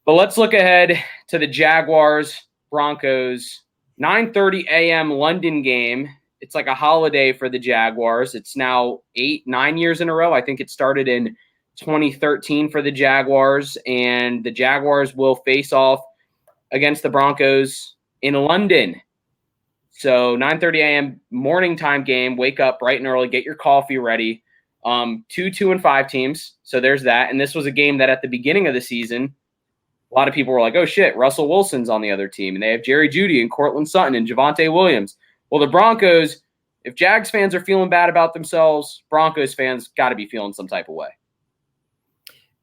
But let's look ahead to the Jaguars Broncos 9:30 a.m. London game. It's like a holiday for the Jaguars. It's now 9 years in a row. I think it started in 2013 for the Jaguars, and the Jaguars will face off against the Broncos in London. So 9:30 a.m. morning time game. Wake up bright and early. Get your coffee ready. 2-5 teams. So there's that. And this was a game that at the beginning of the season, a lot of people were like, oh, shit, Russell Wilson's on the other team. And they have Jerry Jeudy and Cortland Sutton and Javonte Williams. Well, the Broncos, if Jags fans are feeling bad about themselves, Broncos fans got to be feeling some type of way.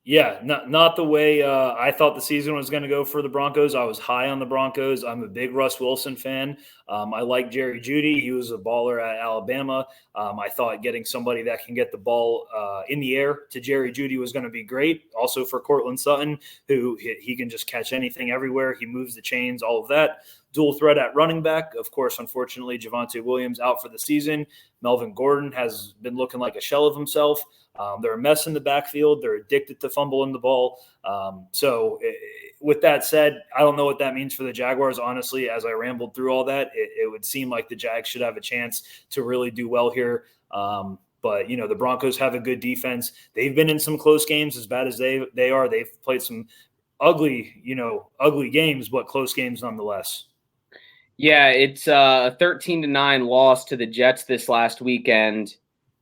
Yeah, not the way I thought the season was going to go for the Broncos. I was high on the Broncos. I'm a big Russ Wilson fan. I like Jerry Jeudy. He was a baller at Alabama. I thought getting somebody that can get the ball in the air to Jerry Jeudy was going to be great. Also for Cortland Sutton, who he can just catch anything everywhere. He moves the chains, all of that. Dual threat at running back. Of course, unfortunately, Javonte Williams out for the season. Melvin Gordon has been looking like a shell of himself. They're a mess in the backfield. They're addicted to fumbling the ball. With that said, I don't know what that means for the Jaguars. Honestly, as I rambled through all that, it would seem like the Jags should have a chance to really do well here. But, the Broncos have a good defense. They've been in some close games, as bad as they are. They've played some ugly games, but close games nonetheless. Yeah, it's a 13-9 loss to the Jets this last weekend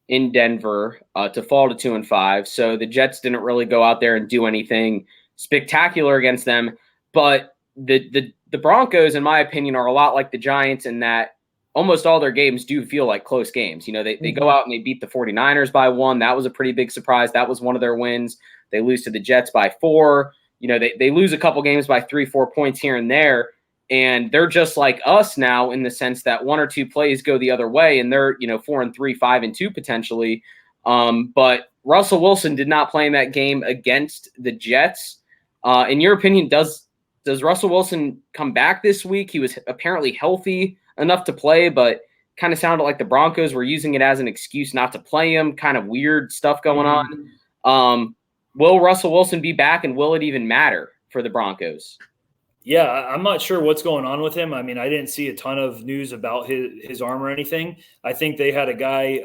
in Denver to fall to 2-5. So the Jets didn't really go out there and do anything spectacular against them. But the Broncos, in my opinion, are a lot like the Giants in that almost all their games do feel like close games. They go out and they beat the 49ers by 1. That was a pretty big surprise. That was one of their wins. They lose to the Jets by 4. They lose a couple games by 3-4 points here and there. And they're just like us now in the sense that one or two plays go the other way, and they're 4-3, 5-2 potentially. But Russell Wilson did not play in that game against the Jets. In your opinion, does Russell Wilson come back this week? He was apparently healthy enough to play, but kind of sounded like the Broncos were using it as an excuse not to play him. Kind of weird stuff going on. Will Russell Wilson be back, and will it even matter for the Broncos? Yeah, I'm not sure what's going on with him. I mean, I didn't see a ton of news about his arm or anything. I think they had a guy,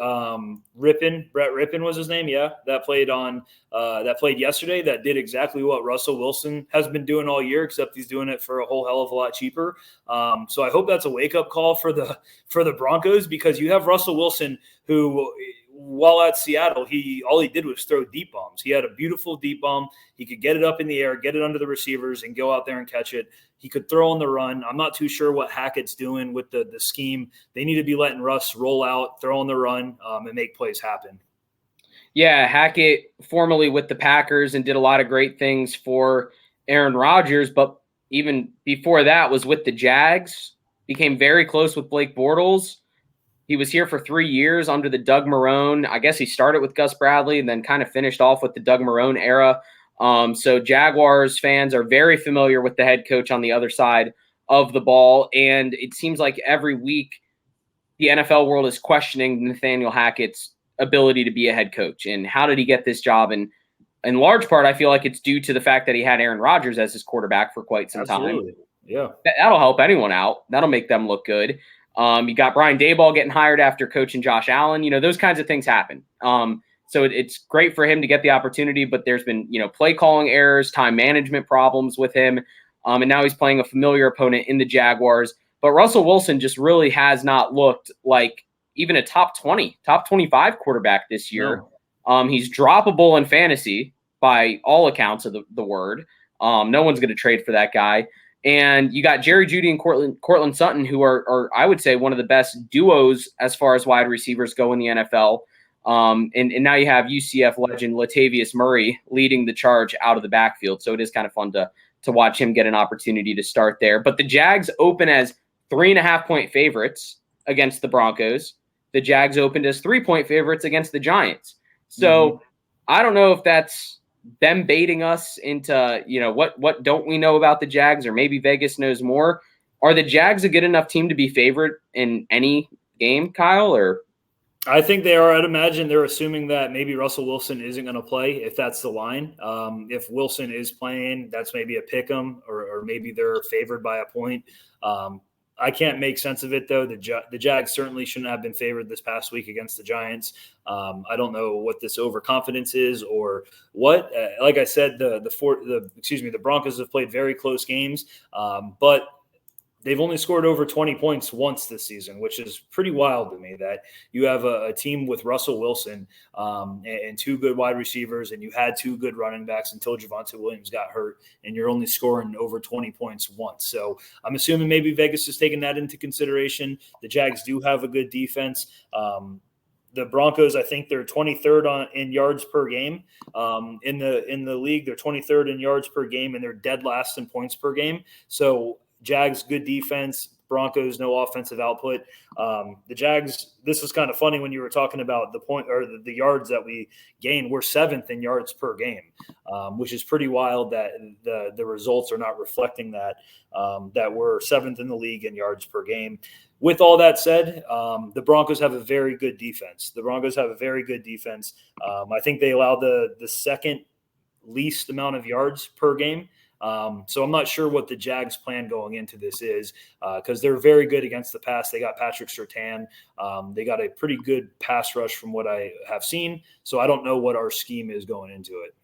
Brett Rippon was his name, that played yesterday that did exactly what Russell Wilson has been doing all year, except he's doing it for a whole hell of a lot cheaper. So I hope that's a wake-up call for the Broncos, because you have Russell Wilson who – while at Seattle, all he did was throw deep bombs. He had a beautiful deep bomb. He could get it up in the air, get it under the receivers, and go out there and catch it. He could throw on the run. I'm not too sure what Hackett's doing with the scheme. They need to be letting Russ roll out, throw on the run, and make plays happen. Yeah, Hackett formerly with the Packers and did a lot of great things for Aaron Rodgers, but even before that was with the Jags, became very close with Blake Bortles. He was here for 3 years under the Doug Marrone. I guess he started with Gus Bradley and then kind of finished off with the Doug Marrone era. So Jaguars fans are very familiar with the head coach on the other side of the ball. And it seems like every week the NFL world is questioning Nathaniel Hackett's ability to be a head coach. And how did he get this job? And in large part, I feel like it's due to the fact that he had Aaron Rodgers as his quarterback for quite some time. Yeah. That'll help anyone out. That'll make them look good. You got Brian Daboll getting hired after coaching Josh Allen. Those kinds of things happen. So it's great for him to get the opportunity, but there's been, play calling errors, time management problems with him. And now he's playing a familiar opponent in the Jaguars. But Russell Wilson just really has not looked like even a top 25 quarterback this year. No. He's droppable in fantasy by all accounts of the word. No one's going to trade for that guy. And you got Jerry Jeudy and Cortland Sutton, who are, I would say, one of the best duos as far as wide receivers go in the NFL. And now you have UCF legend Latavius Murray leading the charge out of the backfield. So it is kind of fun to watch him get an opportunity to start there. But the Jags open as 3.5-point favorites against the Broncos. The Jags opened as 3-point favorites against the Giants. So I don't know if that's them baiting us into, what don't we know about the Jags, or maybe Vegas knows more. Are the Jags a good enough team to be favored in any game, Kyle? Or I think they are. I'd imagine they're assuming that maybe Russell Wilson isn't going to play if that's the line. If Wilson is playing, that's maybe a pick 'em, or maybe they're favored by a point. I can't make sense of it, though. The Jags certainly shouldn't have been favored this past week against the Giants. I don't know what this overconfidence is or what. Like I said, the Broncos have played very close games, but they've only scored over 20 points once this season, which is pretty wild to me that you have a team with Russell Wilson and two good wide receivers, and you had two good running backs until Javonte Williams got hurt, and you're only scoring over 20 points once. So I'm assuming maybe Vegas has taken that into consideration. The Jags do have a good defense. The Broncos, I think they're 23rd in yards per game in the league. They're 23rd in yards per game, and they're dead last in points per game. So Jags, good defense. Broncos, no offensive output. The Jags, this was kind of funny when you were talking about the point or the yards that we gained. We're 7th in yards per game, which is pretty wild that the results are not reflecting that we're 7th in the league in yards per game. With all that said, the Broncos have a very good defense. I think they allow the second least amount of yards per game. So I'm not sure what the Jags plan going into this is because they're very good against the pass. They got Patrick Surtain. They got a pretty good pass rush from what I have seen. So I don't know what our scheme is going into it.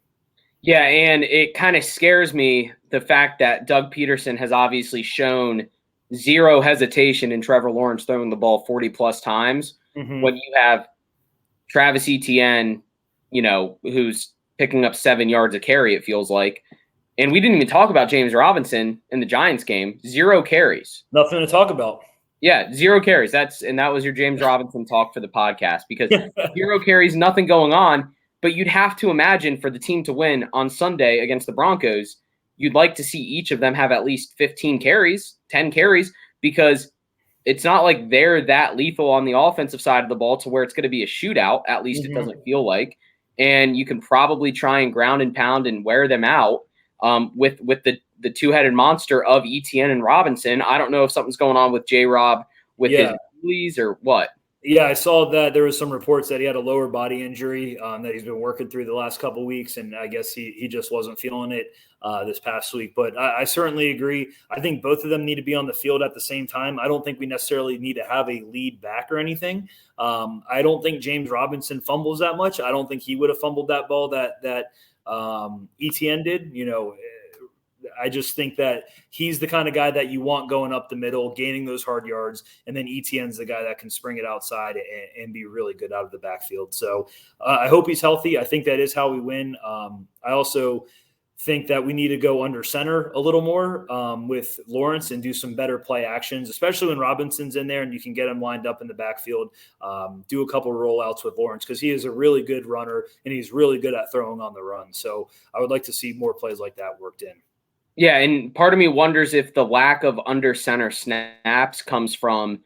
Yeah, and it kind of scares me, the fact that Doug Peterson has obviously shown zero hesitation in Trevor Lawrence throwing the ball 40-plus times when you have Travis Etienne, who's picking up 7 yards a carry, it feels like. And we didn't even talk about James Robinson in the Giants game. 0 carries. Nothing to talk about. Yeah, 0 carries. That was your James Robinson talk for the podcast, because 0 carries, nothing going on. But you'd have to imagine for the team to win on Sunday against the Broncos, you'd like to see each of them have at least 15 carries, 10 carries, because it's not like they're that lethal on the offensive side of the ball to where it's going to be a shootout. At least it doesn't feel like. And you can probably try and ground and pound and wear them out. With the two-headed monster of Etienne and Robinson. I don't know if something's going on with J-Rob with his Achilles or what. Yeah, I saw that there was some reports that he had a lower body injury that he's been working through the last couple of weeks, and I guess he just wasn't feeling it this past week. But I certainly agree. I think both of them need to be on the field at the same time. I don't think we necessarily need to have a lead back or anything. I don't think James Robinson fumbles that much. I don't think he would have fumbled that ball that Etienne did. I just think that he's the kind of guy that you want going up the middle, gaining those hard yards, and then Etienne's the guy that can spring it outside and be really good out of the backfield. So I hope he's healthy. I think that is how we win. I also think that we need to go under center a little more with Lawrence and do some better play actions, especially when Robinson's in there and you can get him lined up in the backfield. Do a couple of rollouts with Lawrence because he is a really good runner and he's really good at throwing on the run. So I would like to see more plays like that worked in. Yeah, and part of me wonders if the lack of under center snaps comes from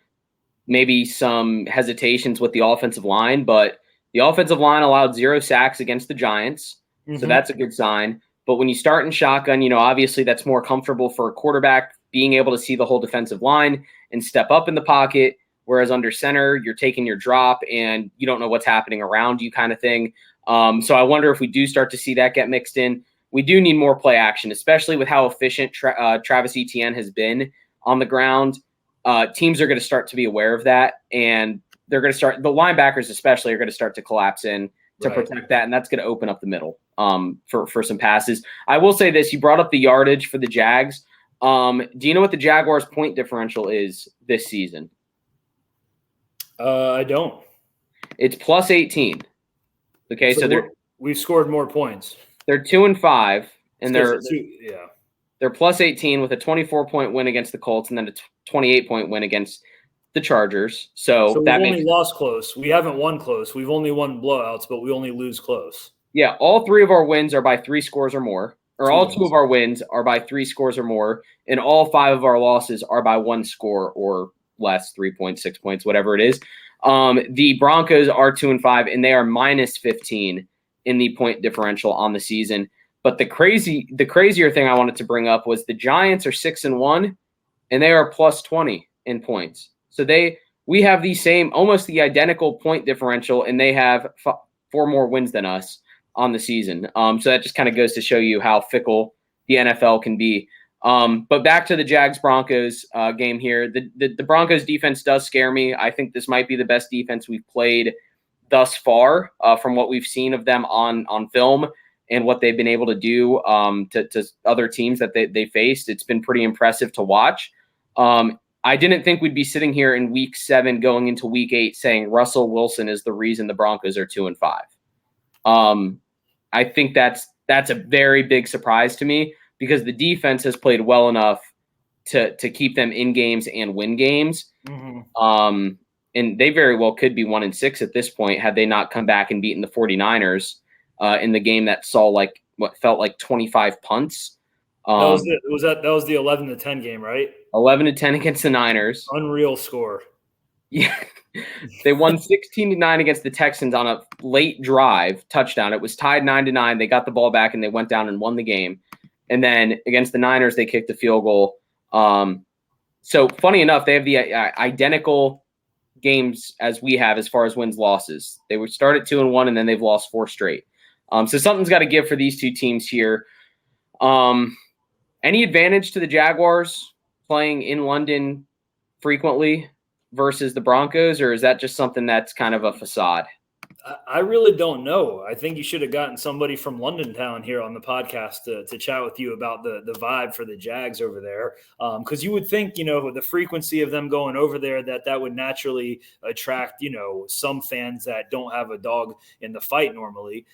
maybe some hesitations with the offensive line, but the offensive line allowed 0 sacks against the Giants, so that's a good sign. But when you start in shotgun, obviously that's more comfortable for a quarterback being able to see the whole defensive line and step up in the pocket, whereas under center, you're taking your drop and you don't know what's happening around you kind of thing. So I wonder if we do start to see that get mixed in. We do need more play action, especially with how efficient Travis Etienne has been on the ground. Teams are going to start to be aware of that, and they're going to start – the linebackers especially are going to start to collapse in to protect that, and that's going to open up the middle for some passes. I will say this. You brought up the yardage for the Jags. Do you know what the Jaguars' point differential is this season? I don't. It's plus 18. Okay, so we've scored more points. They're 2-5, and they're plus 18 with a 24-point win against the Colts, and then a 28-point win against the Chargers. So that we've only lost close. We haven't won close. We've only won blowouts, but we only lose close. Yeah, all 3 of our wins are by 3 scores or more, or all 2 of our wins are by 3 scores or more, and all 5 of our losses are by 1 score or less, 3 points, 6 points, whatever it is. The Broncos are 2-5, and they are minus 15 in the point differential on the season. But the crazier thing I wanted to bring up was the Giants are 6-1, and they are plus 20 in points. So they we have almost the identical point differential, and they have 4 more wins than us on the season. So that just kind of goes to show you how fickle the NFL can be. But back to the Jags-Broncos game here. The Broncos defense does scare me. I think this might be the best defense we've played thus far from what we've seen of them on film and what they've been able to do to other teams that they faced. It's been pretty impressive to watch. I didn't think we'd be sitting here in week 7 going into week 8 saying Russell Wilson is the reason the Broncos are 2-5. I think that's a very big surprise to me because the defense has played well enough to keep them in games and win games. Mm-hmm. And they very well could be 1-6 at this point had they not come back and beaten the 49ers in the game that saw what felt like 25 punts. That was the 11-10 game, right? 11-10 against the Niners. Unreal score. Yeah. They won 16-9 against the Texans on a late drive touchdown. It was tied 9-9. They got the ball back and they went down and won the game. And then against the Niners, they kicked a field goal. So funny enough, they have the identical games as we have as far as wins losses. They would start at 2-1 and then they've lost 4 straight. So something's got to give for these two teams here. Any advantage to the Jaguars playing in London frequently versus the Broncos, or is that just something that's kind of a facade? I really don't know. I think you should have gotten somebody from London town here on the podcast to chat with you about the vibe for the Jags over there. Because you would think, the frequency of them going over there, that would naturally attract, some fans that don't have a dog in the fight normally.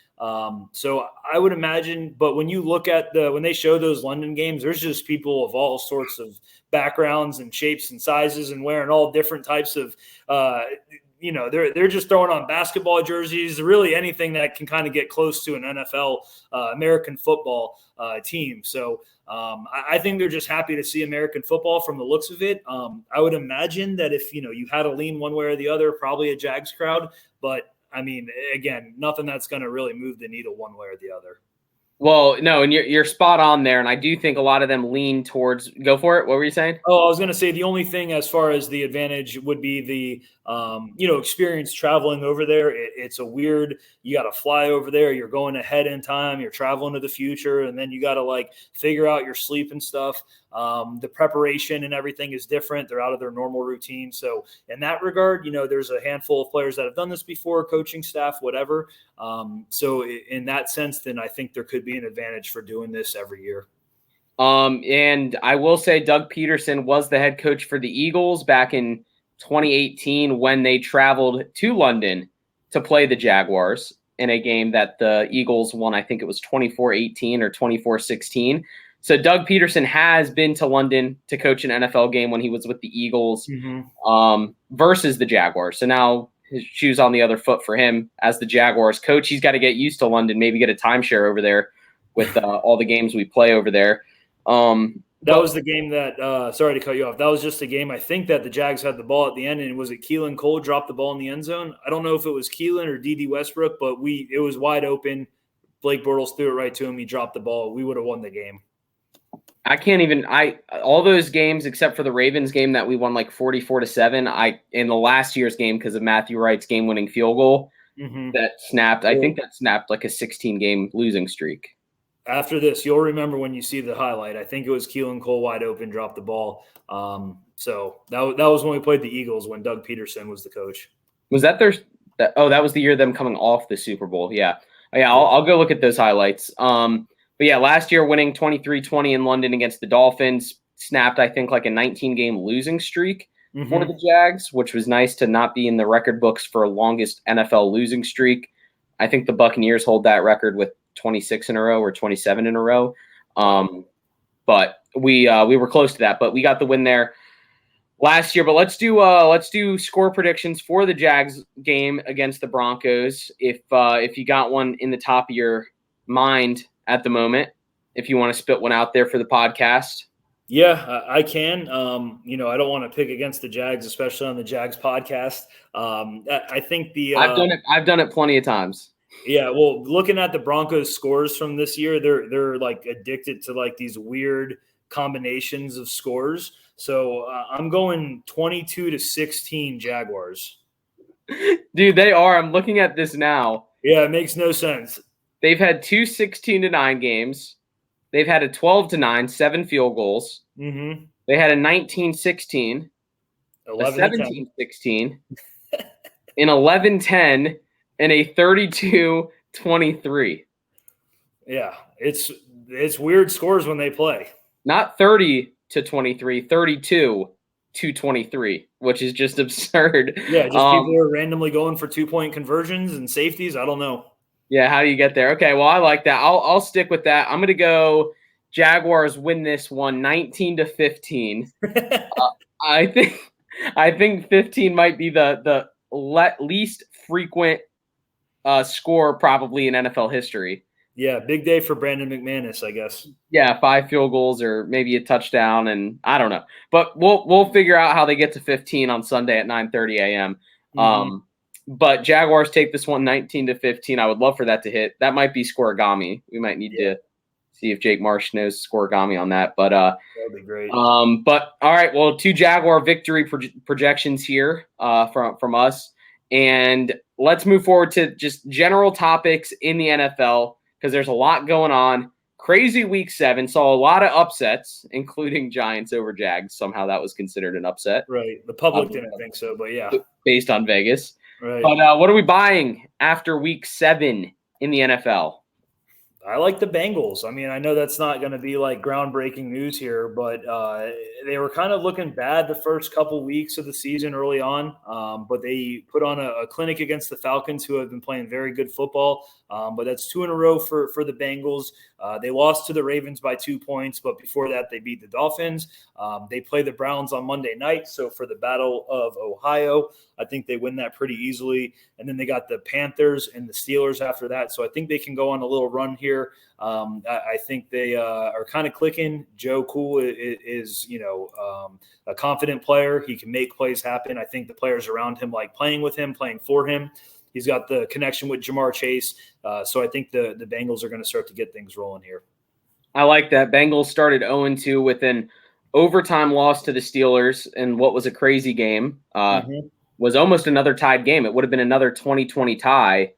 So I would imagine, but when you look at when they show those London games, there's just people of all sorts of backgrounds and shapes and sizes and wearing all different types of, they're just throwing on basketball jerseys, really anything that can kind of get close to an NFL, American football team. So I think they're just happy to see American football from the looks of it. I would imagine that if, you had to lean one way or the other, probably a Jags crowd. But, I mean, again, nothing that's going to really move the needle one way or the other. Well, no, and you're spot on there, and I do think a lot of them lean towards – go for it. What were you saying? Oh, I was going to say the only thing as far as the advantage would be the, experience traveling over there. It's a weird – you got to fly over there. You're going ahead in time. You're traveling to the future, and then you got to, figure out your sleep and stuff. The preparation and everything is different. They're out of their normal routine. So in that regard, there's a handful of players that have done this before, coaching staff, whatever. So in that sense, then I think there could be an advantage for doing this every year. And I will say Doug Peterson was the head coach for the Eagles back in 2018 when they traveled to London to play the Jaguars in a game that the Eagles won. I think it was 24-18 or 24-16. So Doug Peterson has been to London to coach an NFL game when he was with the Eagles versus the Jaguars. So now his shoe's on the other foot for him as the Jaguars coach. He's got to get used to London, maybe get a timeshare over there with all the games we play over there. That was the game that sorry to cut you off. That was just a game. I think that the Jags had the ball at the end, and was it Keelan Cole dropped the ball in the end zone? I don't know if it was Keelan or D.D. Westbrook, but it was wide open. Blake Bortles threw it right to him. He dropped the ball. We would have won the game. I can't even all those games except for the Ravens game that we won 44-7. In the last year's game because of Matthew Wright's game-winning field goal that snapped. I think that snapped a 16-game losing streak. After this, you'll remember when you see the highlight. I think it was Keelan Cole wide open, dropped the ball. So that was when we played the Eagles when Doug Peterson was the coach. Was that that was the year them coming off the Super Bowl. Yeah. I'll go look at those highlights. But yeah, last year winning 23-20 in London against the Dolphins snapped, I think, a 19-game losing streak for the Jags, which was nice to not be in the record books for longest NFL losing streak. I think the Buccaneers hold that record with 26 in a row or 27 in a row. But we were close to that, but we got the win there last year. But let's do score predictions for the Jags game against the Broncos. If you got one in the top of your mind at the moment, if you want to spit one out there for the podcast. Yeah, I can. I don't want to pick against the Jags, especially on the Jags podcast. I think I've done it plenty of times. Yeah, well, looking at the Broncos scores from this year, they're addicted to these weird combinations of scores. So I'm going 22-16 Jaguars. Dude, they are. I'm looking at this now. Yeah, it makes no sense. They've had two 16-9 games. They've had a 12-9, 7 field goals. Mm-hmm. They had a 19-16, a 17-16, an 11-10, and a 32-23. Yeah, it's weird scores when they play. Not 30-23, 32-23, which is just absurd. Yeah, just people are randomly going for 2-point conversions and safeties. I don't know. Yeah, how do you get there? Okay, well, I like that. I'll stick with that. I'm going to go Jaguars win this one 19-15. I think 15 might be the least frequent score probably in NFL history. Yeah, big day for Brandon McManus, I guess. Yeah, 5 field goals or maybe a touchdown, and I don't know. But we'll figure out how they get to 15 on Sunday at 9:30 a.m. Mm-hmm. But Jaguars take this one 19-15. I would love for that to hit. That might be scoregami. We might need to see if Jake Marsh knows scoregami on that. But that'd be great. But all right, well, 2 Jaguar victory projections here from us, and let's move forward to just general topics in the NFL because there's a lot going on. Crazy week 7, saw a lot of upsets, including Giants over Jags. Somehow that was considered an upset. Right. The public didn't think so, but yeah. Based on Vegas. Right. But what are we buying after week 7 in the NFL? I like the Bengals. I mean, I know that's not going to be like groundbreaking news here, but they were kind of looking bad the first couple weeks of the season early on. But they put on a clinic against the Falcons, who have been playing very good football. But that's 2 in a row for the Bengals. They lost to the Ravens by 2 points, but before that, they beat the Dolphins. They play the Browns on Monday night. So for the Battle of Ohio, I think they win that pretty easily. And then they got the Panthers and the Steelers after that. So I think they can go on a little run here. I think they are kind of clicking. Joe Cool is a confident player. He can make plays happen. I think the players around him like playing with him, playing for him. He's got the connection with Jamar Chase. So I think the Bengals are going to start to get things rolling here. I like that. Bengals started 0-2 with an overtime loss to the Steelers in what was a crazy game. Was almost another tied game. It would have been another 20-20 tie,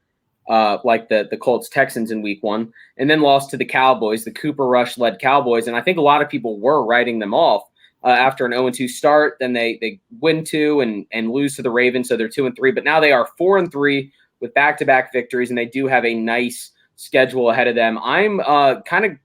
like the Colts-Texans in week 1, and then lost to the Cowboys, the Cooper Rush-led Cowboys. And I think a lot of people were writing them off after an 0-2 start. Then they win 2 and lose to the Ravens, so they're 2-3. But now they are 4-3 with back-to-back victories, and they do have a nice schedule ahead of them. I'm kind of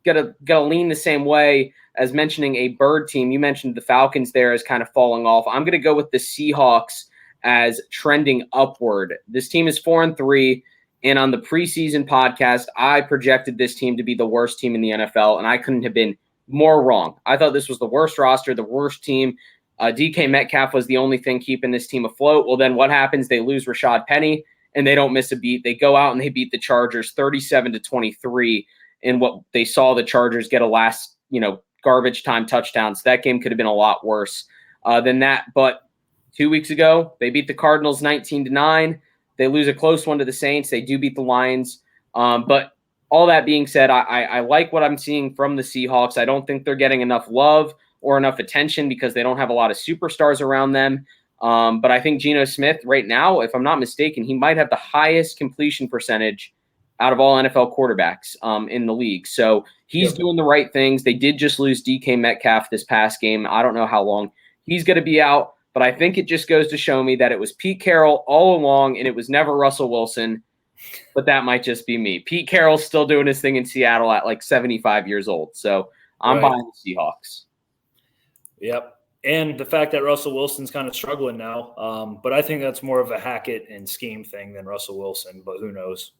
gonna lean the same way as mentioning a bird team. You mentioned the Falcons there as kind of falling off. I'm gonna go with the Seahawks as trending upward. This team is 4-3, and on the preseason podcast, I projected this team to be the worst team in the NFL, and I couldn't have been more wrong. I thought this was the worst roster, the worst team. DK Metcalf was the only thing keeping this team afloat. Well, then what happens? They lose Rashad Penny, and they don't miss a beat. They go out and they beat the Chargers 37-23 in what they saw the Chargers get a last, garbage time touchdown. So that game could have been a lot worse than that. But 2 weeks ago, they beat the Cardinals 19-9. They lose a close one to the Saints. They do beat the Lions. But all that being said, I like what I'm seeing from the Seahawks. I don't think they're getting enough love or enough attention because they don't have a lot of superstars around them. But I think Geno Smith right now, if I'm not mistaken, he might have the highest completion percentage out of all NFL quarterbacks in the league. So he's doing the right things. They did just lose DK Metcalf this past game. I don't know how long he's going to be out, but I think it just goes to show me that it was Pete Carroll all along and it was never Russell Wilson, but that might just be me. Pete Carroll's still doing his thing in Seattle at like 75 years old. So I'm buying the Seahawks. Yep. And the fact that Russell Wilson's kind of struggling now. But I think that's more of a Hackett and scheme thing than Russell Wilson, but who knows?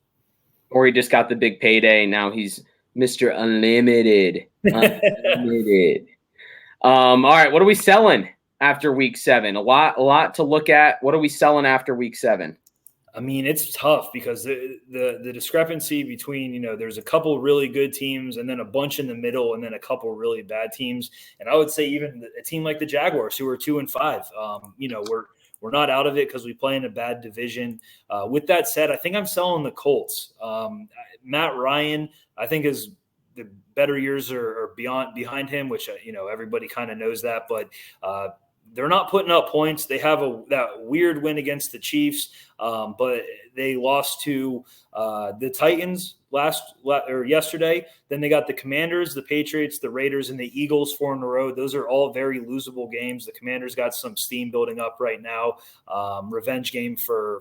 Or he just got the big payday. Now he's Mr. Unlimited. Unlimited. All right. What are we selling after week 7? A lot to look at. What are we selling after week 7? I mean, it's tough because the discrepancy between, there's a couple really good teams and then a bunch in the middle and then a couple really bad teams. And I would say even a team like the Jaguars, who are 2-5, we're not out of it because we play in a bad division. With that said, I think I'm selling the Colts. Matt Ryan, I think, has the better years are behind him, which everybody kind of knows that, but they're not putting up points. They have that weird win against the Chiefs, but they lost to the Titans yesterday. Then they got the Commanders, the Patriots, the Raiders, and the Eagles 4 in a row. Those are all very losable games. The Commanders got some steam building up right now. Revenge game for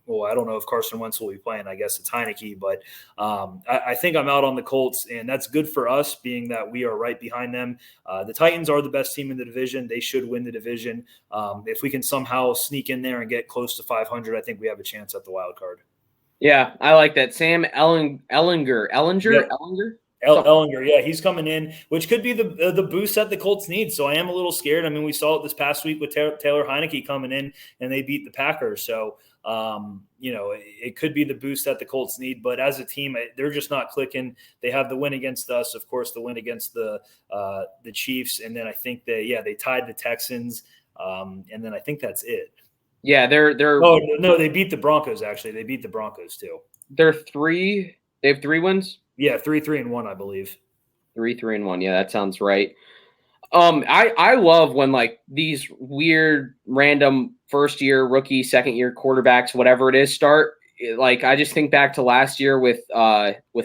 I don't know if Carson Wentz will be playing. I guess it's Heineke, but I think I'm out on the Colts, and that's good for us, being that we are right behind them. The Titans are the best team in the division. They should win the division. If we can somehow sneak in there and get close to 500, I think we have a chance at the wild card. Yeah, I like that. Sam Ellinger. Yep. Ellinger, yeah, he's coming in, which could be the boost that the Colts need. So I am a little scared. I mean, we saw it this past week with Taylor Heineke coming in, and they beat the Packers. So, it could be the boost that the Colts need. But as a team, they're just not clicking. They have the win against us, of course, the win against the Chiefs, and then I think they tied the Texans, and then I think that's it. Yeah, they're. Oh no, they beat the Broncos. Actually, they beat the Broncos too. They have 3 wins. Yeah, 3-3-1, I believe. 3-3-1. Yeah, that sounds right. I love when like these weird, random first year, rookie, second year quarterbacks, whatever it is, start. Like I just think back to last year with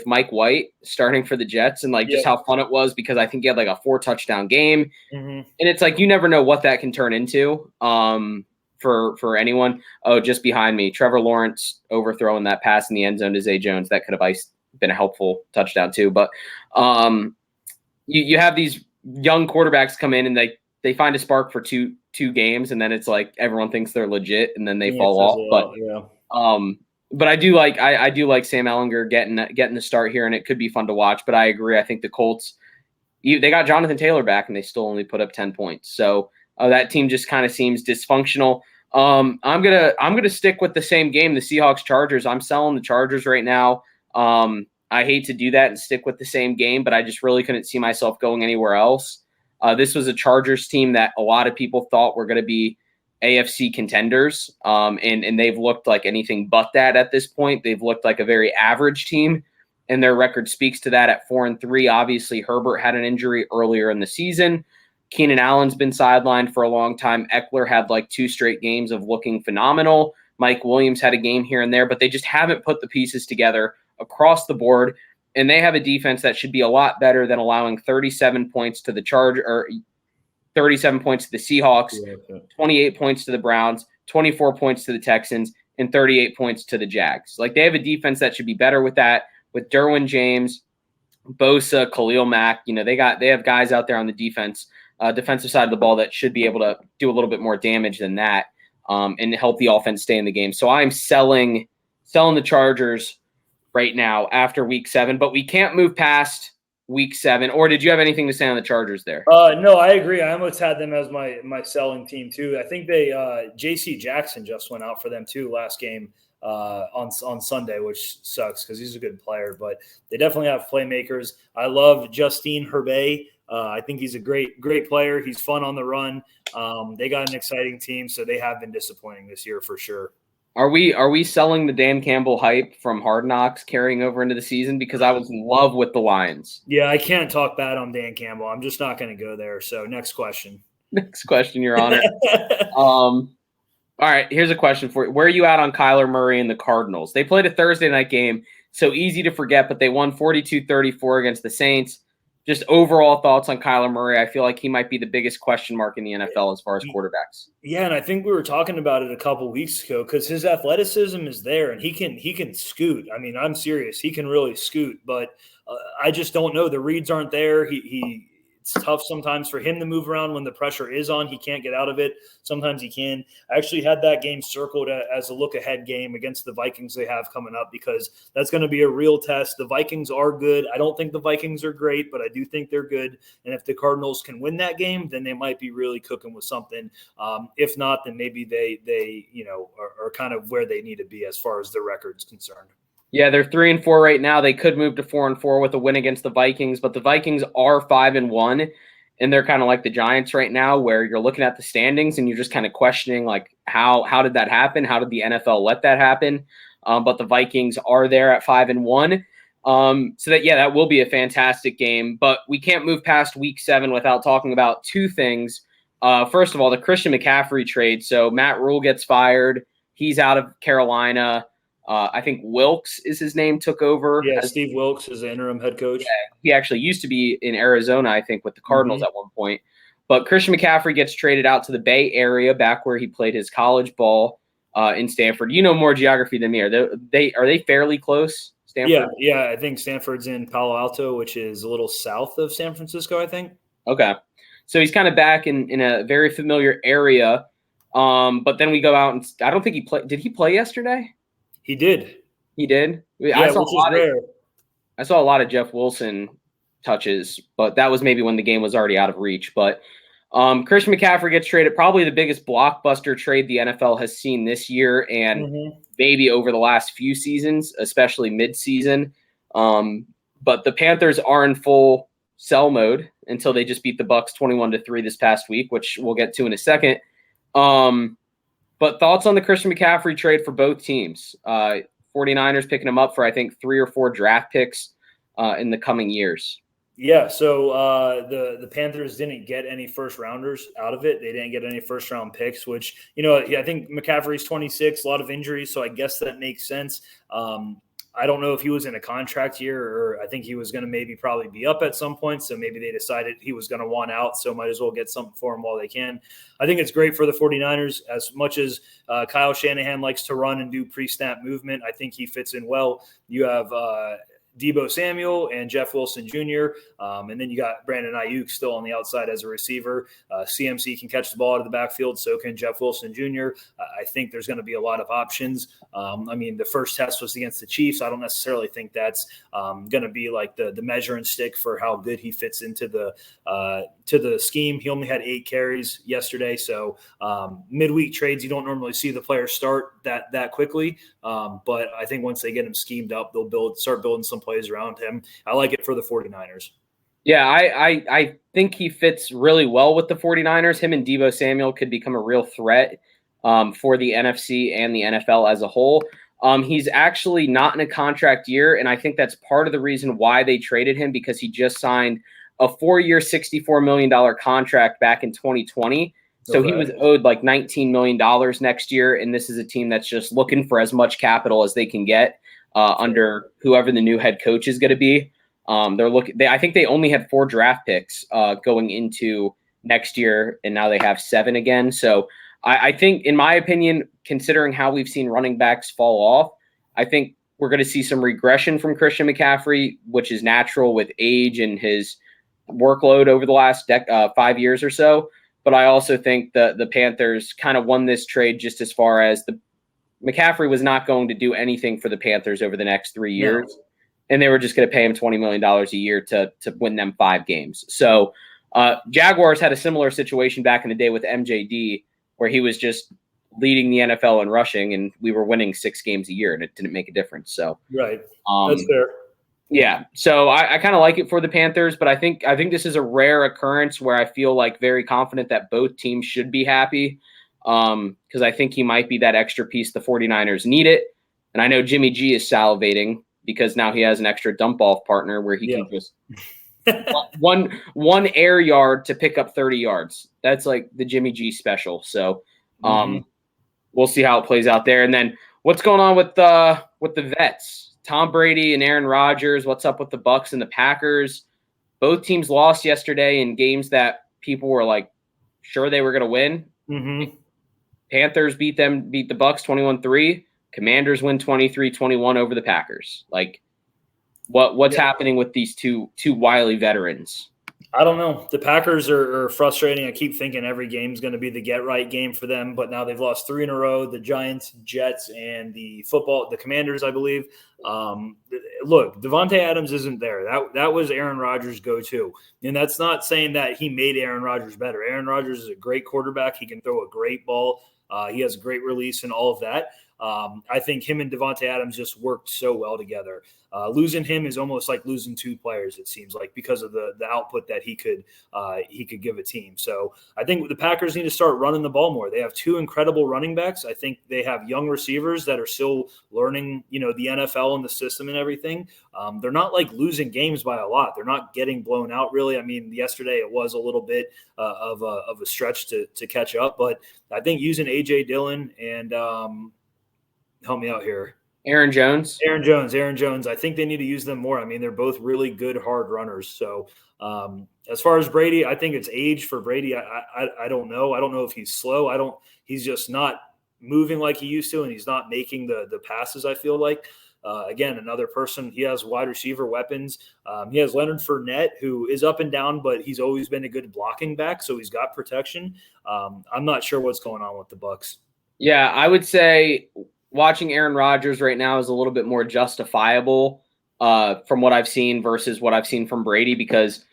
Mike White starting for the Jets, and just how fun it was, because I think he had like a 4 touchdown game, and it's like you never know what that can turn into. For anyone. Oh, just behind me, Trevor Lawrence overthrowing that pass in the end zone to Zay Jones. That could have been a helpful touchdown too. But you have these young quarterbacks come in and they find a spark for two games, and then it's like everyone thinks they're legit, and then they fall off. But I do like Sam Ellinger getting the start here, and it could be fun to watch. But I agree. I think the Colts, they got Jonathan Taylor back, and they still only put up 10 points. So that team just kind of seems dysfunctional. I'm gonna stick with the same game, the Seahawks Chargers. I'm selling the Chargers right now. I hate to do that and stick with the same game, but I just really couldn't see myself going anywhere else. This was a Chargers team that a lot of people thought were going to be AFC contenders, and they've looked like anything but that at this point. They've looked like a very average team, and their record speaks to that at 4-3. Obviously, Herbert had an injury earlier in the season. Keenan Allen's been sidelined for a long time. Eckler had like 2 straight games of looking phenomenal. Mike Williams had a game here and there, but they just haven't put the pieces together across the board. And they have a defense that should be a lot better than allowing 37 points to the 37 points to the Seahawks, 28 points to the Browns, 24 points to the Texans, and 38 points to the Jags. Like, they have a defense that should be better with that, with Derwin James, Bosa, Khalil Mack. They have guys out there on the defensive side of the ball that should be able to do a little bit more damage than that, and help the offense stay in the game. So I'm selling the Chargers right now after week 7, but we can't move past week 7. Or did you have anything to say on the Chargers there? No, I agree. I almost had them as my selling team too. I think J.C. Jackson just went out for them too last game on Sunday, which sucks because he's a good player, but they definitely have playmakers. I love Justine Herbert. I think he's a great player. He's fun on the run. They got an exciting team, so they have been disappointing this year for sure. Are we selling the Dan Campbell hype from Hard Knocks carrying over into the season? Because I was in love with the Lions. Yeah, I can't talk bad on Dan Campbell. I'm just not going to go there. So next question. Next question, Your Honor. All right, here's a question for you. Where are you at on Kyler Murray and the Cardinals? They played a Thursday night game, so easy to forget, but they won 42-34 against the Saints. Just overall thoughts on Kyler Murray. I feel like he might be the biggest question mark in the NFL as far as quarterbacks. Yeah, and I think we were talking about it a couple weeks ago because his athleticism is there and he can scoot. I mean, I'm serious. He can really scoot, but I just don't know. The reads aren't there. It's tough sometimes for him to move around when the pressure is on. He can't get out of it. Sometimes he can. I actually had that game circled as a look-ahead game against the Vikings they have coming up because that's going to be a real test. The Vikings are good. I don't think the Vikings are great, but I do think they're good. And if the Cardinals can win that game, then they might be really cooking with something. If not, then maybe they are kind of where they need to be as far as the record's concerned. Yeah, they're 3-4 right now. They could move to 4-4 with a win against the Vikings, but the Vikings are 5-1, and they're kind of like the Giants right now, where you're looking at the standings and you're just kind of questioning, like, how did that happen? How did the NFL let that happen? But the Vikings are there at 5-1. That will be a fantastic game. But we can't move past week 7 without talking about two things. First of all, the Christian McCaffrey trade. So Matt Rule gets fired. He's out of Carolina. I think Wilkes is his name, took over. Yeah, Steve Wilkes is the interim head coach. Yeah, he actually used to be in Arizona, I think, with the Cardinals at one point. But Christian McCaffrey gets traded out to the Bay Area, back where he played his college ball in Stanford. You know more geography than me. Are they fairly close, Stanford? Yeah. I think Stanford's in Palo Alto, which is a little south of San Francisco, I think. Okay. So he's kind of back in a very familiar area. But then we go out and I don't think he played. Did he play yesterday? He did. He did? Yeah, which is rare. I saw a lot of Jeff Wilson touches, but that was maybe when the game was already out of reach. But Christian McCaffrey gets traded, probably the biggest blockbuster trade the NFL has seen this year and maybe over the last few seasons, especially midseason. But the Panthers are in full sell mode until they just beat the Bucs 21-3 this past week, which we'll get to in a second. But thoughts on the Christian McCaffrey trade for both teams? 49ers picking him up for, I think, 3 or 4 draft picks in the coming years. Yeah, so the Panthers didn't get any first-rounders out of it. They didn't get any first-round picks, which, I think McCaffrey's 26, a lot of injuries, so I guess that makes sense. I don't know if he was in a contract year or I think he was going to maybe probably be up at some point. So maybe they decided he was going to want out. So might as well get something for him while they can. I think it's great for the 49ers as much as Kyle Shanahan likes to run and do pre-snap movement. I think he fits in well. You have Deebo Samuel and Jeff Wilson Jr. And then you got Brandon Ayuk still on the outside as a receiver. CMC can catch the ball out of the backfield. So can Jeff Wilson Jr. I think there's going to be a lot of options. The first test was against the Chiefs. I don't necessarily think that's going to be like the measuring stick for how good he fits into the scheme. He only had 8 carries yesterday. So midweek trades, you don't normally see the players start that quickly. But I think once they get him schemed up, they'll start building some plays around him. I like it for the 49ers. Yeah, I think he fits really well with the 49ers. Him and Deebo Samuel could become a real threat for the NFC and the NFL as a whole. He's actually not in a contract year, and I think that's part of the reason why they traded him, because he just signed a 4-year, $64 million contract back in 2020. So he was owed like $19 million next year, and this is a team that's just looking for as much capital as they can get under whoever the new head coach is going to be. I think they only had 4 draft picks going into next year, and now they have 7 again. So I think, in my opinion, considering how we've seen running backs fall off, I think we're going to see some regression from Christian McCaffrey, which is natural with age and his workload over the last 5 years or so. But I also think the Panthers kind of won this trade just as far as McCaffrey was not going to do anything for the Panthers over the next 3 years. No. And they were just going to pay him $20 million a year to win them 5 games. So Jaguars had a similar situation back in the day with MJD, where he was just leading the NFL in rushing, and we were winning 6 games a year, and it didn't make a difference. So right, that's fair. Yeah, so I kind of like it for the Panthers, but I think this is a rare occurrence where I feel like very confident that both teams should be happy, because I think he might be that extra piece the 49ers need it. And I know Jimmy G is salivating because now he has an extra dump off partner where he can just one air yard to pick up 30 yards. That's like the Jimmy G special. So we'll see how it plays out there. And then what's going on with the vets? Tom Brady and Aaron Rodgers. What's up with the Bucs and the Packers? Both teams lost yesterday in games that people were like sure they were going to win. Panthers beat the Bucs 21-3. Commanders win 23-21 over the Packers. Like, what's happening with these two wily veterans? I don't know. The Packers are frustrating. I keep thinking every game is going to be the get-right game for them, but now they've lost 3 in a row, the Giants, Jets, and the Commanders, I believe. Look, Devontae Adams isn't there. That was Aaron Rodgers' go-to. And that's not saying that he made Aaron Rodgers better. Aaron Rodgers is a great quarterback. He can throw a great ball. He has great release and all of that. I think him and Devontae Adams just worked so well together. Losing him is almost like losing two players, it seems like, because of the output that he could give a team. So I think the Packers need to start running the ball more. They have two incredible running backs. I think they have young receivers that are still learning, the NFL and the system and everything. They're not like losing games by a lot. They're not getting blown out, really. I mean, yesterday it was a little bit of a stretch to catch up, but I think using A.J. Dillon and help me out here. Aaron Jones. I think they need to use them more. I mean, they're both really good, hard runners. So as far as Brady, I think it's age for Brady. I don't know. I don't know if he's slow. He's just not moving like he used to, and he's not making the passes, I feel like. Again, another person, he has wide receiver weapons. He has Leonard Fournette, who is up and down, but he's always been a good blocking back, so he's got protection. I'm not sure what's going on with the Bucs. Yeah, I would say watching Aaron Rodgers right now is a little bit more justifiable from what I've seen versus what I've seen from Brady, because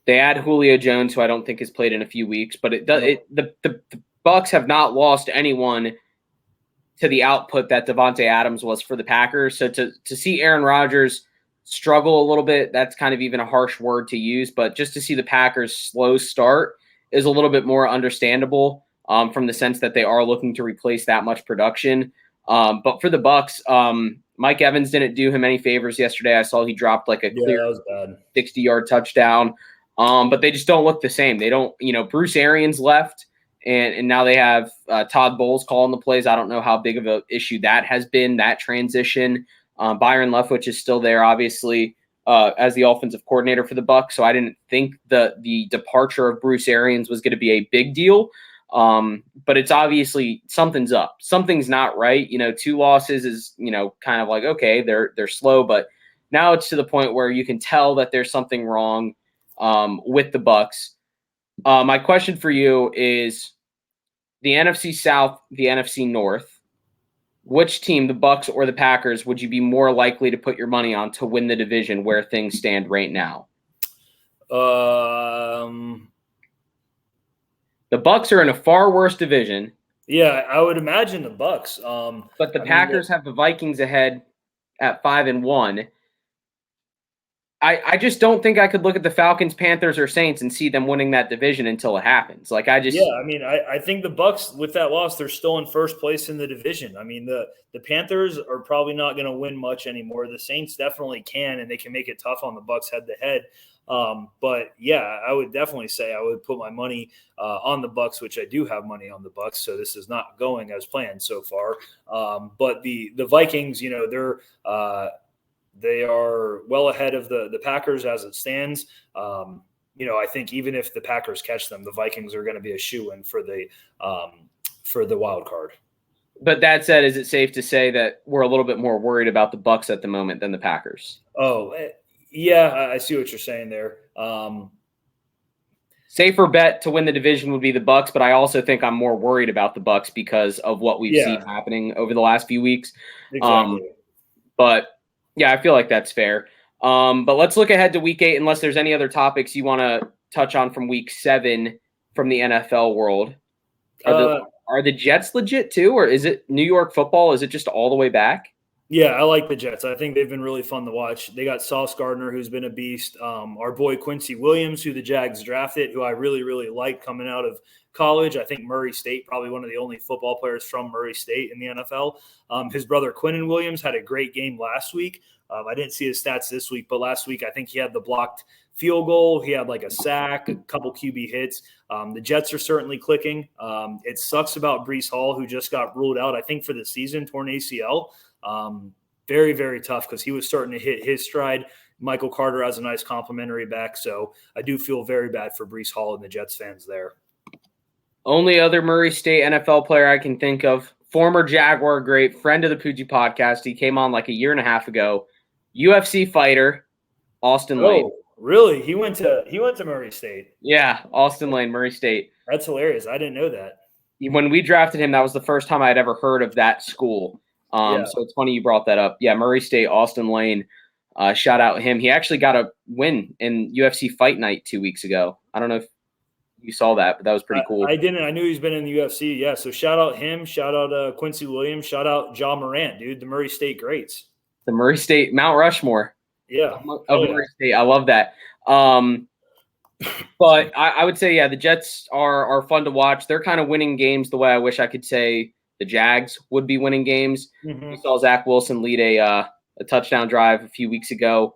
they had Julio Jones, who I don't think has played in a few weeks, but the Bucs have not lost anyone to the output that Devontae Adams was for the Packers. So to see Aaron Rodgers struggle a little bit, that's kind of even a harsh word to use, but just to see the Packers slow start is a little bit more understandable from the sense that they are looking to replace that much production. But for the Bucs, Mike Evans didn't do him any favors yesterday. I saw he dropped like a clear 60-yard touchdown. But they just don't look the same. They don't, Bruce Arians left, and now they have Todd Bowles calling the plays. I don't know how big of an issue that has been, that transition. Byron Leftwich is still there, obviously, as the offensive coordinator for the Bucs. So I didn't think the departure of Bruce Arians was going to be a big deal. But it's obviously something's up. Something's not right. 2 losses is, kind of like, okay, they're slow, but now it's to the point where you can tell that there's something wrong with the Bucs. My question for you is the NFC South, the NFC North. Which team, the Bucs or the Packers, would you be more likely to put your money on to win the division where things stand right now? The Bucs are in a far worse division. Yeah, I would imagine the Bucs. But the Packers have the Vikings ahead at 5-1. I just don't think I could look at the Falcons, Panthers, or Saints and see them winning that division until it happens. I think the Bucs, with that loss, they're still in first place in the division. I mean, the Panthers are probably not going to win much anymore. The Saints definitely can, and they can make it tough on the Bucs head to head. But yeah, I would definitely say I would put my money on the Bucs, which I do have money on the Bucs. So this is not going as planned so far. But the Vikings, they are well ahead of the Packers as it stands. I think even if the Packers catch them, the Vikings are going to be a shoo-in for the wild card. But that said, is it safe to say that we're a little bit more worried about the Bucs at the moment than the Packers? Oh, yeah, I see what you're saying there. Safer bet to win the division would be the Bucs, but I also think I'm more worried about the Bucs because of what we've seen happening over the last few weeks. Exactly. But yeah, I feel like that's fair. But let's look ahead to Week 8, unless there's any other topics you want to touch on from Week 7 from the NFL world. Are the Jets legit too, or is it New York football? Is it just all the way back? Yeah, I like the Jets. I think they've been really fun to watch. They got Sauce Gardner, who's been a beast. Our boy Quincy Williams, who the Jags drafted, who I really, really like coming out of college. I think Murray State, probably one of the only football players from Murray State in the NFL. His brother Quinnen Williams had a great game last week. I didn't see his stats this week, but last week I think he had the blocked field goal. He had like a sack, a couple QB hits. The Jets are certainly clicking. It sucks about Breece Hall, who just got ruled out, I think, for the season, torn ACL. Very, very tough because he was starting to hit his stride. Michael Carter has a nice complimentary back, so I do feel very bad for Breece Hall and the Jets fans there. Only other Murray State NFL player I can think of, former Jaguar great, friend of the Poojie podcast. He came on like a year and a half ago. UFC fighter, Austin Lane. Really? He went to Murray State. Yeah, Austin Lane, Murray State. That's hilarious. I didn't know that. When we drafted him, that was the first time I had ever heard of that school. So it's funny you brought that up. Yeah, Murray State, Austin Lane. Shout out him. He actually got a win in UFC Fight Night 2 weeks ago. I don't know if you saw that, but that was pretty cool. I didn't. I knew he's been in the UFC. Yeah. So shout out him. Shout out Quincy Williams. Shout out Ja Morant, dude. The Murray State greats. The Murray State Mount Rushmore. Yeah. Of Murray State. I love that. But I would say, yeah, the Jets are fun to watch. They're kind of winning games the way I wish I could say the Jags would be winning games. Mm-hmm. We saw Zach Wilson lead a touchdown drive a few weeks ago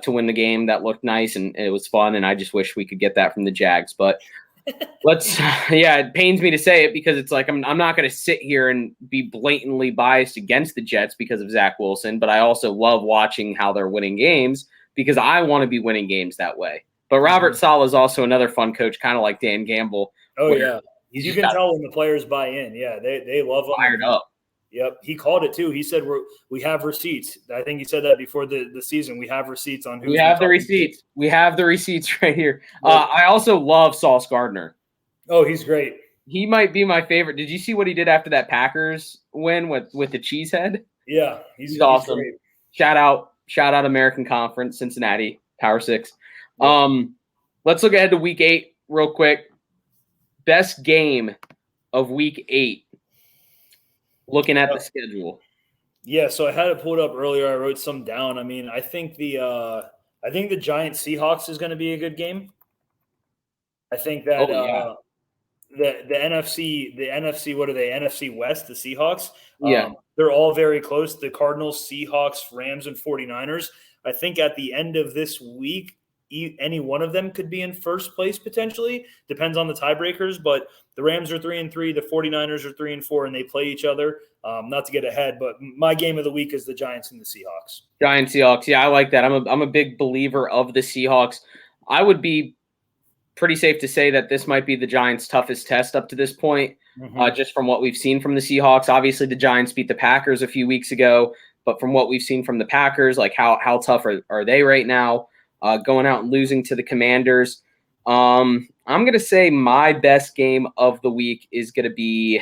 to win the game. That looked nice, and it was fun, and I just wish we could get that from the Jags. But it pains me to say it because it's like I'm not going to sit here and be blatantly biased against the Jets because of Zach Wilson, but I also love watching how they're winning games because I want to be winning games that way. But Robert Saleh is also another fun coach, kind of like Dan Gamble. Oh, yeah. You can tell when the players buy in. Yeah, they love him. Fired up. Yep. He called it, too. He said we have receipts. I think he said that before the season. We have receipts on who. We have the receipts. We have the receipts right here. I also love Sauce Gardner. Oh, he's great. He might be my favorite. Did you see what he did after that Packers win with the cheesehead? Yeah. He's awesome. Great. Shout out American Conference, Cincinnati, Power 6. Let's look ahead to week 8 real quick. Best game of week 8. Looking at the schedule. Yeah, so I had it pulled up earlier. I wrote some down. I mean, I think the Giants Seahawks is going to be a good game. I think that the NFC, what are they? NFC West, the Seahawks. They're all very close. The Cardinals, Seahawks, Rams, and 49ers. I think at the end of this week, any one of them could be in first place potentially. Depends on the tiebreakers, but the Rams are 3-3, the 49ers are 3-4, and they play each other. Not to get ahead, but my game of the week is the Giants and the Seahawks. Giants, Seahawks. Yeah, I like that. I'm a big believer of the Seahawks. I would be pretty safe to say that this might be the Giants' toughest test up to this point, just from what we've seen from the Seahawks. Obviously, the Giants beat the Packers a few weeks ago, but from what we've seen from the Packers, like how tough are they right now? Going out and losing to the Commanders. I'm going to say my best game of the week is going to be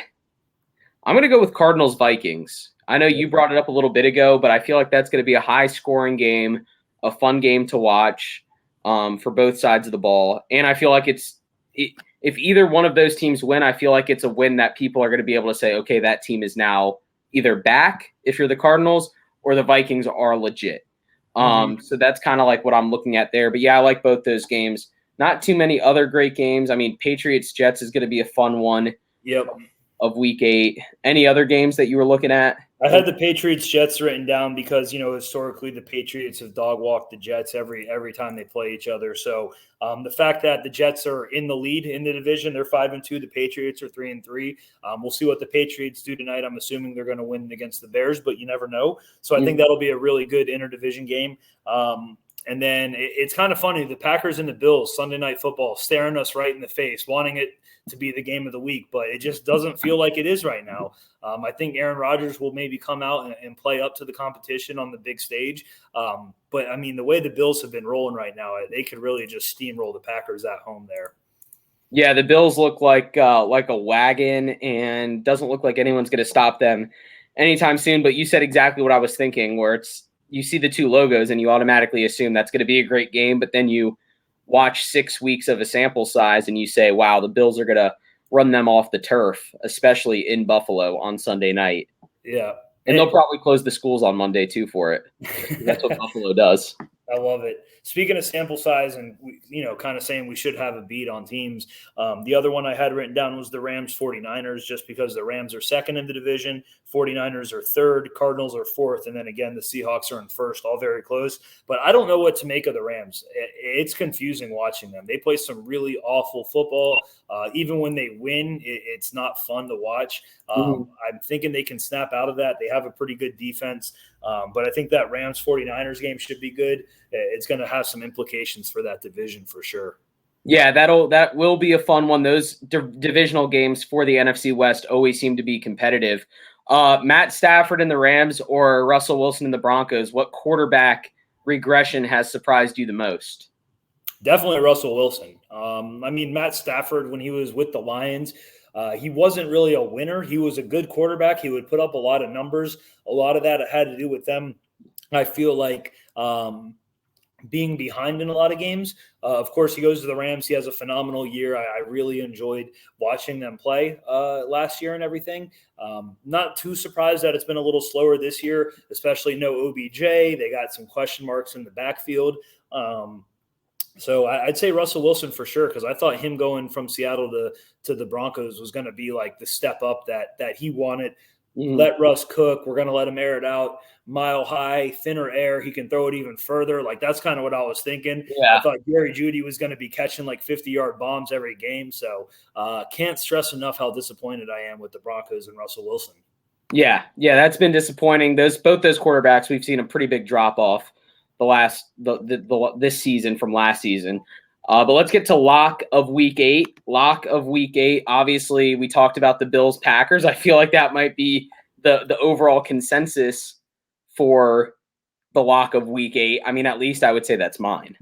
– I'm going to go with Cardinals-Vikings. I know you brought it up a little bit ago, but I feel like that's going to be a high-scoring game, a fun game to watch for both sides of the ball. And I feel like if either one of those teams win, I feel like it's a win that people are going to be able to say, okay, that team is now either back if you're the Cardinals or the Vikings are legit. So that's kind of like what I'm looking at there. But yeah, I like both those games. Not too many other great games. I mean, Patriots-Jets is going to be a fun one. Yep. Of week 8. Any other games that you were looking at? I had the Patriots-Jets written down because, historically the Patriots have dog-walked the Jets every time they play each other. So the fact that the Jets are in the lead in the division, they're 5-2. The Patriots are 3-3. We'll see what the Patriots do tonight. I'm assuming they're going to win against the Bears, but you never know. So I think that'll be a really good interdivision game. And then it's kind of funny. The Packers and the Bills, Sunday Night Football, staring us right in the face, wanting it to be the game of the week, but it just doesn't feel like it is right now. I think Aaron Rodgers will maybe come out and play up to the competition on the big stage. But, I mean, the way the Bills have been rolling right now, they could really just steamroll the Packers at home there. Yeah, the Bills look like a wagon, and doesn't look like anyone's going to stop them anytime soon. But you said exactly what I was thinking, where you see the two logos and you automatically assume that's going to be a great game, but then you watch 6 weeks of a sample size and you say, wow, the Bills are going to run them off the turf, especially in Buffalo on Sunday night. Yeah. And they'll probably close the schools on Monday too for it. That's what Buffalo does. I love it. Speaking of sample size and, kind of saying we should have a beat on teams, the other one I had written down was the Rams 49ers, just because the Rams are second in the division, 49ers are third, Cardinals are fourth, and then again, the Seahawks are in first, all very close. But I don't know what to make of the Rams. It's confusing watching them. They play some really awful football. Even when they win, it's not fun to watch. I'm thinking they can snap out of that. They have a pretty good defense. But I think that Rams 49ers game should be good. It's going to have some implications for that division for sure. Yeah, that will be a fun one. Those divisional games for the NFC West always seem to be competitive. Matt Stafford and the Rams or Russell Wilson and the Broncos, what quarterback regression has surprised you the most? Definitely Russell Wilson. Matt Stafford, when he was with the Lions, he wasn't really a winner. He was a good quarterback. He would put up a lot of numbers. A lot of that had to do with them. I feel like being behind in a lot of games. Of course, he goes to the Rams. He has a phenomenal year. I really enjoyed watching them play last year and everything. Not too surprised that it's been a little slower this year, especially no OBJ. They got some question marks in the backfield. So I'd say Russell Wilson for sure, because I thought him going from Seattle to the Broncos was going to be like the step up that he wanted. Let Russ cook. We're going to let him air it out. Mile high, thinner air. He can throw it even further. Like, that's kind of what I was thinking. Yeah. I thought Jerry Jeudy was going to be catching like 50-yard bombs every game. So can't stress enough how disappointed I am with the Broncos and Russell Wilson. Yeah, that's been disappointing. Both those quarterbacks, we've seen a pretty big drop off this season from last season. But let's get to lock of week 8. Lock of week 8. Obviously, we talked about the Bills Packers. I feel like that might be the overall consensus for the lock of week 8. I mean, at least I would say that's mine.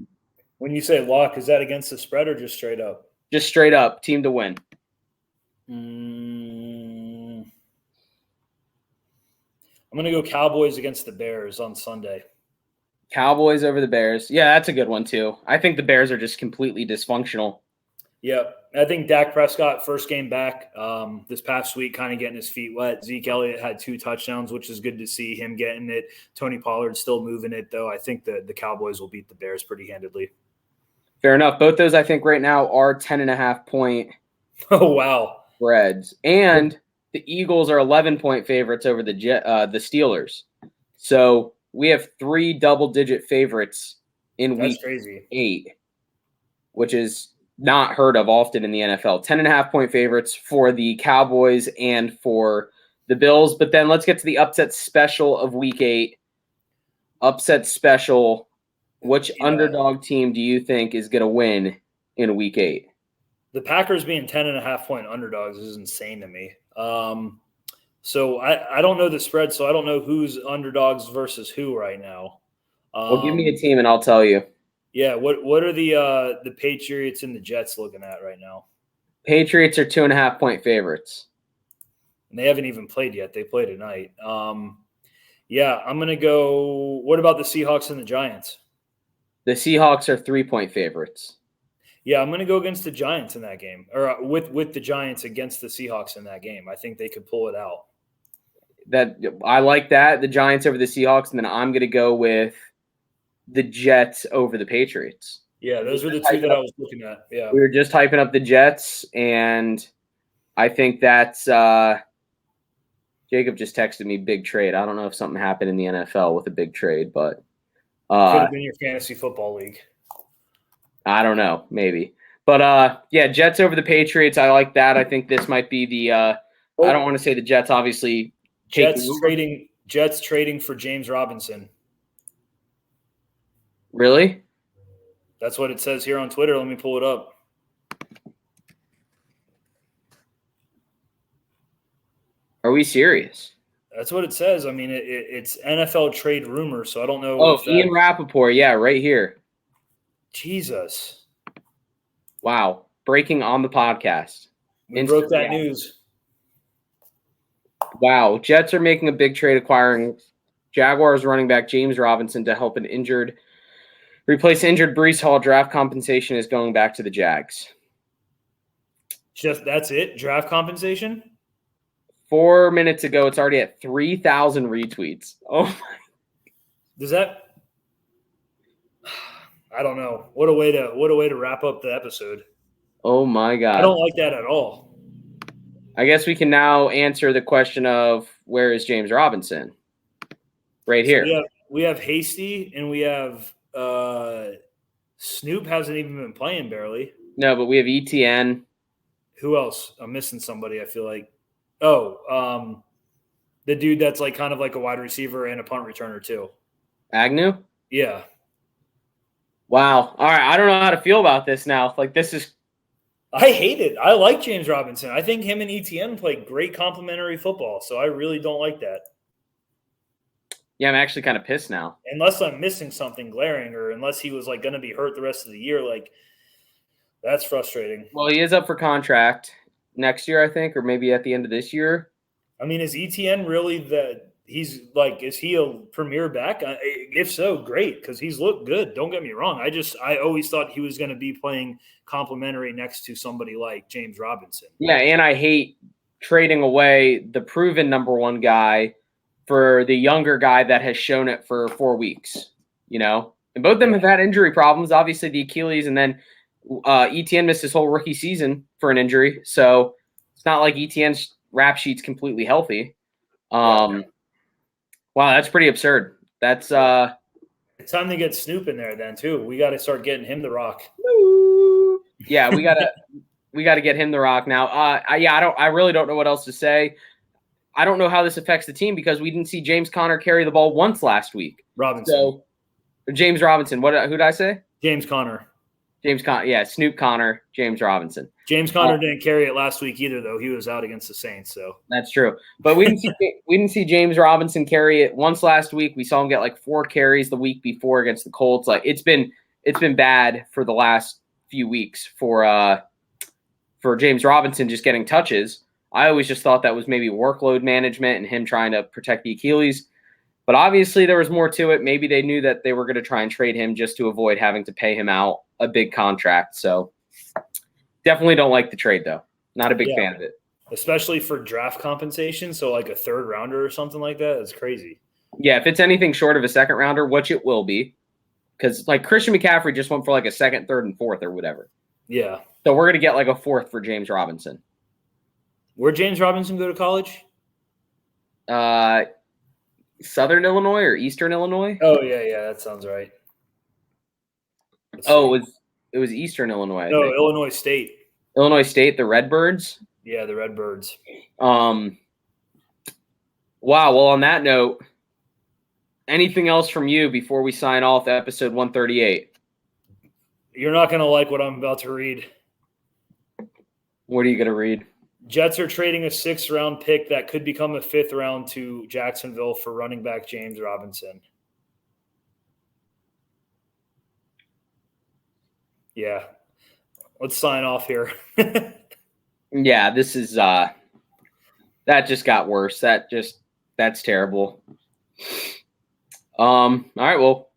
When you say lock, is that against the spread or just straight up? Just straight up, team to win. I'm going to go Cowboys against the Bears on Sunday. Cowboys over the Bears. Yeah, that's a good one too. I think the Bears are just completely dysfunctional. Yep. I think Dak Prescott, first game back this past week, kind of getting his feet wet. Zeke Elliott had 2 touchdowns, which is good to see him getting it. Tony Pollard still moving it, though. I think the Cowboys will beat the Bears pretty handedly. Fair enough. Both those, I think, right now are 10.5-point Oh, wow. spreads. And the Eagles are 11-point favorites over the Steelers. So we have 3 double-digit favorites in week 8, which is not heard of often in the NFL. 10.5-point favorites for the Cowboys and for the Bills. But then let's get to the upset special of week 8. Upset special. Which underdog team do you think is going to win in week 8? The Packers being 10.5-point underdogs is insane to me. So I don't know the spread, so I don't know who's underdogs versus who right now. Well, give me a team and I'll tell you. Yeah, what are the Patriots and the Jets looking at right now? Patriots are 2.5-point favorites. And they haven't even played yet. They play tonight. Yeah, I'm going to go – what about the Seahawks and the Giants? The Seahawks are 3-point favorites. Yeah, I'm going to go against the Giants in that game, or with the Giants against the Seahawks in that game. I think they could pull it out. I like that, the Giants over the Seahawks, and then I'm going to go with the Jets over the Patriots. Yeah, those were the 2 that I was looking at. Yeah, we were just hyping up the Jets, and I think that's Jacob just texted me big trade. I don't know if something happened in the NFL with a big trade, but could have been your fantasy football league. I don't know, maybe. But yeah, Jets over the Patriots. I like that. I think this might be the I don't want to say the Jets, obviously. Jets trading for James Robinson. Really? That's what it says here on Twitter. Let me pull it up. Are we serious? That's what it says. I mean, it's NFL trade rumor, so I don't know. Oh, Ian Rappaport. Yeah, right here. Jesus. Wow. Breaking on the podcast. We broke that news. Wow. Jets are making a big trade acquiring Jaguars running back James Robinson to help replace injured Breece Hall. Draft compensation is going back to the Jags. Just that's it? Draft compensation? 4 minutes ago, it's already at 3,000 retweets. Oh my. Does that I don't know. What a way to wrap up the episode. Oh my God. I don't like that at all. I guess we can now answer the question of where is James Robinson? Right here. So we have Hasty and we have Snoop hasn't even been playing barely. No, but we have ETN. Who else? I'm missing somebody, I feel like. Oh, the dude that's like kind of like a wide receiver and a punt returner too. Agnew? Yeah. Wow. All right. I don't know how to feel about this now. Like, this is. I hate it. I like James Robinson. I think him and ETN play great complementary football, so I really don't like that. Yeah, I'm actually kind of pissed now. Unless I'm missing something glaring, or unless he was like going to be hurt the rest of the year, like that's frustrating. Well, he is up for contract next year, I think, or maybe at the end of this year. I mean, is ETN really he's like, is he a premier back? If so, great, because he's looked good. Don't get me wrong. I always thought he was going to be playing complimentary next to somebody like James Robinson. Yeah, and I hate trading away the proven number one guy for the younger guy that has shown it for 4 weeks, And both of them have had injury problems, obviously the Achilles, and then ETN missed his whole rookie season for an injury. So it's not like ETN's rap sheet's completely healthy. Wow, that's pretty absurd. That's it's time to get Snoop in there then too. We got to start getting him the rock. Yeah, we gotta get him the rock now. I really don't know what else to say. I don't know how this affects the team because we didn't see James Conner carry the ball once last week. James Robinson. Who did I say? James Conner. Yeah, Snoop Conner, James Robinson. James Conner didn't carry it last week either, though. He was out against the Saints, so that's true. But we didn't see James Robinson carry it once last week. We saw him get like 4 carries the week before against the Colts. Like it's been bad for the last few weeks for James Robinson just getting touches. I always just thought that was maybe workload management and him trying to protect the Achilles. But obviously there was more to it. Maybe they knew that they were going to try and trade him just to avoid having to pay him out a big contract. So definitely don't like the trade, though. Not a big fan of it. Especially for draft compensation. So like a 3rd rounder or something like that is crazy. Yeah, if it's anything short of a 2nd rounder, which it will be. Because like Christian McCaffrey just went for like a 2nd, 3rd, and 4th or whatever. Yeah. So we're going to get like a 4th for James Robinson. Where'd James Robinson go to college? Southern Illinois or Eastern Illinois? Oh, yeah, that sounds right. It was Eastern Illinois. No, Illinois State. Illinois State, the Redbirds? Yeah, the Redbirds. Wow, well, on that note, anything else from you before we sign off episode 138? You're not going to like what I'm about to read. What are you going to read? Jets are trading a 6th-round pick that could become a 5th round to Jacksonville for running back James Robinson. Yeah. Let's sign off here. Yeah, this is that just got worse. That's terrible. All right, well,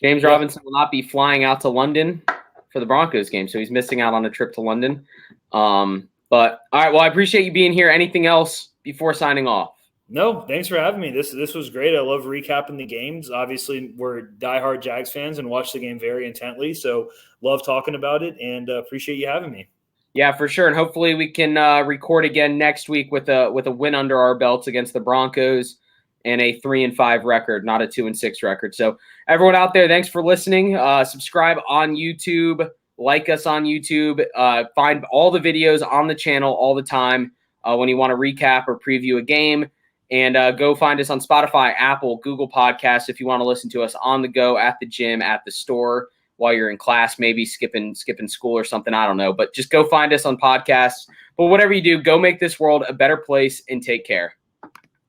James Robinson will not be flying out to London for the Broncos game, so he's missing out on a trip to London. But all right, well, I appreciate you being here. Anything else before signing off? No, thanks for having me. This was great. I love recapping the games. Obviously, we're diehard Jags fans and watch the game very intently, so love talking about it and appreciate you having me. Yeah, for sure. And hopefully we can record again next week with a win under our belts against the Broncos and a 3-5 record, not a 2-6 record. So everyone out there, thanks for listening. Subscribe on YouTube. Like us on YouTube. Find all the videos on the channel all the time when you want to recap or preview a game. And go find us on Spotify, Apple, Google Podcasts if you want to listen to us on the go, at the gym, at the store, while you're in class, maybe skipping school or something. I don't know. But just go find us on podcasts. But whatever you do, go make this world a better place and take care.